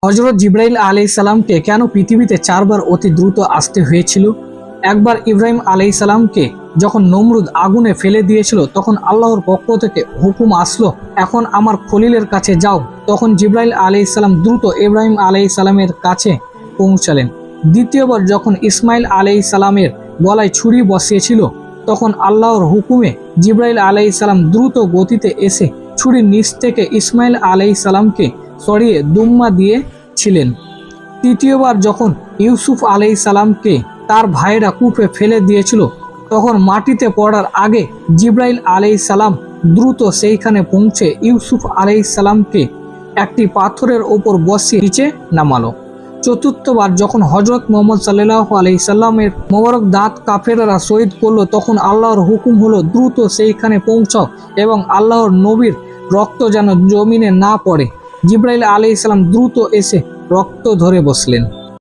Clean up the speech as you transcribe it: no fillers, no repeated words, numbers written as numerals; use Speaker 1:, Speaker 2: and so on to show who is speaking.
Speaker 1: হযরত জিবরাইল আলাইহিস সালামকে কেন পৃথিবীতে 4 বার অতি দ্রুত আসতে হয়েছিল? একবার ইব্রাহিম আলাইহিস সালামকে যখন নমরুদ আগুনে ফেলে দিয়েছিল তখন আল্লাহর পক্ষ থেকে হুকুম আসলো, এখন আমার খলিলের কাছে যাও। তখন জিবরাইল আলাইহিস সালাম দ্রুত ইব্রাহিম আলাইহিস সালামের কাছে পৌঁছালেন। দ্বিতীয়বার যখন ইসমাইল আলাইহিস সালামের গলায় ছুরি বসিয়েছিল তখন আল্লাহর হুকুমে জিবরাইল আলাইহিস সালাম দ্রুত গতিতে এসে ছুরির নিচ থেকে ইসমাইল আলাইহিস সালামকে সরিয়ে দুম্মা দিয়েছিলেন। তৃতীয়বার যখন ইউসুফ আলাইহিস সালামকে তার ভাইরা কূপে ফেলে দিয়েছিল তখন মাটিতে পড়ার আগে জিবরাইল আলাইহিস সালাম দ্রুত সেইখানে পৌঁছে ইউসুফ আলাইহিস সালামকে একটি পাথরের ওপর বসিয়ে নিচে নামালো। চতুর্থবার যখন হযরত মুহাম্মদ সাল্লাল্লাহু আলাইহি সাল্লামের মোবারক দাঁত কাফেররা শহীদ করলো তখন আল্লাহর হুকুম হলো দ্রুত সেইখানে পৌঁছাও এবং আল্লাহর নবীর রক্ত যেন জমিনে না পড়ে। জিবরাইল আলাইহিস সালাম দ্রুত এসে রক্ত ধরে বসলেন।